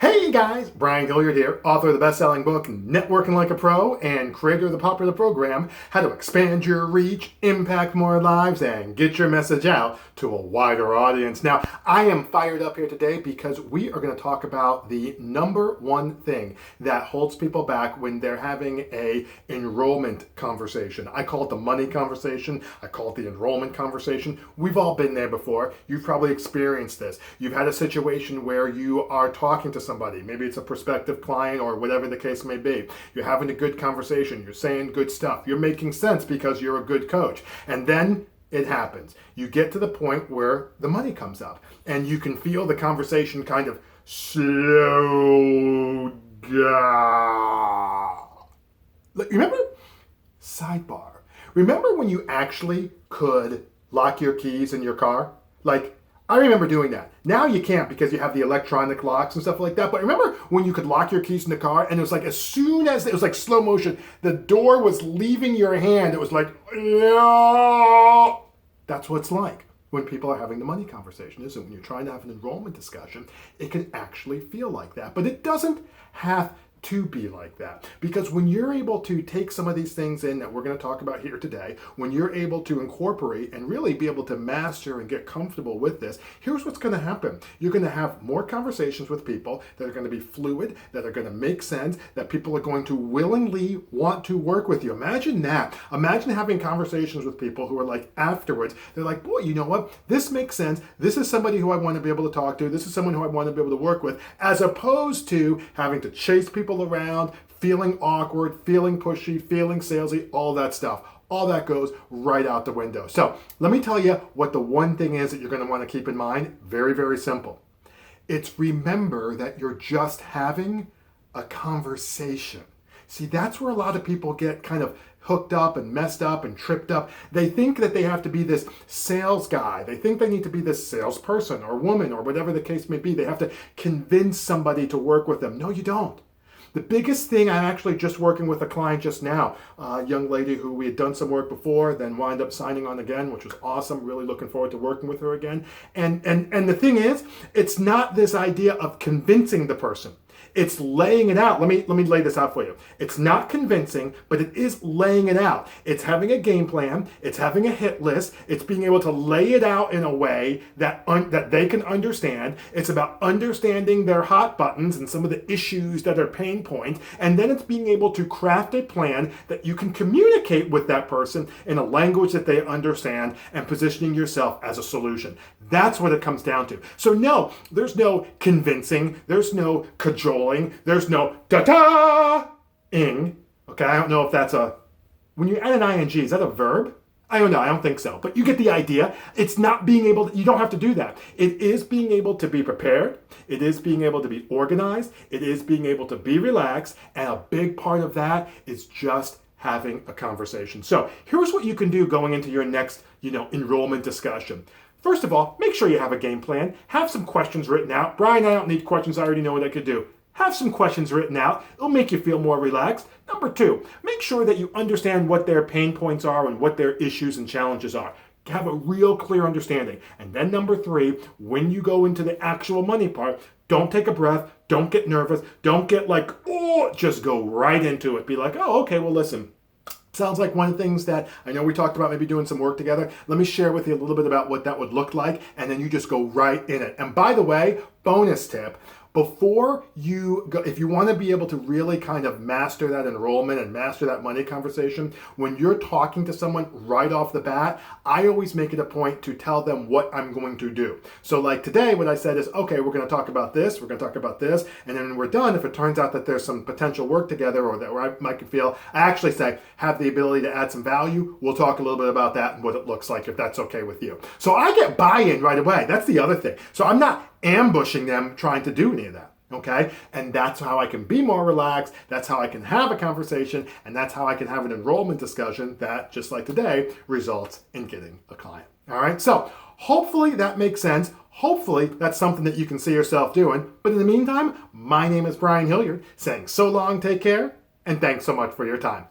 Hey guys, Brian Hilliard here, author of the best-selling book Networking Like a Pro and creator of the popular program How to Expand Your Reach, Impact More Lives, and Get Your Message Out to a Wider Audience. Now, I am fired up here today because we are going to talk about the number one thing that holds people back when they're having a enrollment conversation. I call it the money conversation. I call it the enrollment conversation. We've all been there before. You've probably experienced this. You've had a situation where you are talking to somebody. Maybe it's a prospective client or whatever the case may be. You're having a good conversation. You're saying good stuff. You're making sense because you're a good coach. And then it happens. You get to the point where the money comes up and you can feel the conversation kind of slow down. Remember? Sidebar. Remember when you actually could lock your keys in your car? I remember doing that. Now you can't because you have the electronic locks and stuff like that. But remember when you could lock your keys in the car and it was like as soon as it was like slow motion, the door was leaving your hand. It was like, no. That's what it's like when people are having the money conversation, isn't it? When you're trying to have an enrollment discussion, it can actually feel like that. But it doesn't have to be like that. Because when you're able to take some of these things in that we're going to talk about here today, when you're able to incorporate and really be able to master and get comfortable with this, here's what's going to happen. You're going to have more conversations with people that are going to be fluid, that are going to make sense, that people are going to willingly want to work with you. Imagine that. Imagine having conversations with people who are like afterwards, they're like, boy, you know what? This makes sense. This is somebody who I want to be able to talk to. This is someone who I want to be able to work with, as opposed to having to chase people around, feeling awkward, feeling pushy, feeling salesy, all that stuff. All that goes right out the window. So let me tell you what the one thing is that you're going to want to keep in mind. Very, very simple. It's remember that you're just having a conversation. See, that's where a lot of people get kind of hooked up and messed up and tripped up. They think that they have to be this sales guy. They think they need to be this salesperson or woman or whatever the case may be. They have to convince somebody to work with them. No, you don't. The biggest thing, I'm actually just working with a client just now, a young lady who we had done some work before, then wound up signing on again, which was awesome. Really looking forward to working with her again. And the thing is, it's not this idea of convincing the person. It's laying it out. Let me lay this out for you. It's not convincing, but it is laying it out. It's having a game plan. It's having a hit list. It's being able to lay it out in a way that they can understand. It's about understanding their hot buttons and some of the issues that are pain points. And then it's being able to craft a plan that you can communicate with that person in a language that they understand and positioning yourself as a solution. That's what it comes down to. So no, there's no convincing. There's no cajoling. There's no da-da-ing. Okay, I don't know if that's when you add an ing, is that a verb? I don't know, I don't think so. But you get the idea. It's not being able to, you don't have to do that. It is being able to be prepared. It is being able to be organized. It is being able to be relaxed. And a big part of that is just having a conversation. So here's what you can do going into your next, enrollment discussion. First of all, make sure you have a game plan. Have some questions written out. Brian, I don't need questions. I already know what I could do. Have some questions written out. It'll make you feel more relaxed. Number two, make sure that you understand what their pain points are and what their issues and challenges are. Have a real clear understanding. And then number three, when you go into the actual money part, don't take a breath. Don't get nervous. Don't get like, oh, just go right into it. Be like, oh, okay, well, listen. Sounds like one of the things that I know we talked about maybe doing some work together. Let me share with you a little bit about what that would look like, and then you just go right in it. And by the way, bonus tip, before you go, if you want to be able to really kind of master that enrollment and master that money conversation, when you're talking to someone right off the bat, I always make it a point to tell them what I'm going to do. So like today, what I said is, okay, we're going to talk about this, we're going to talk about this, and then when we're done, if it turns out that there's some potential work together or that where I might feel, I actually say, have the ability to add some value, we'll talk a little bit about that and what it looks like if that's okay with you. So I get buy-in right away. That's the other thing. So I'm not ambushing them trying to do any of that. Okay? And that's how I can be more relaxed. That's how I can have a conversation. And that's how I can have an enrollment discussion that, just like today, results in getting a client. All right? So hopefully that makes sense. Hopefully that's something that you can see yourself doing. But in the meantime, my name is Brian Hilliard, saying so long, take care, and thanks so much for your time.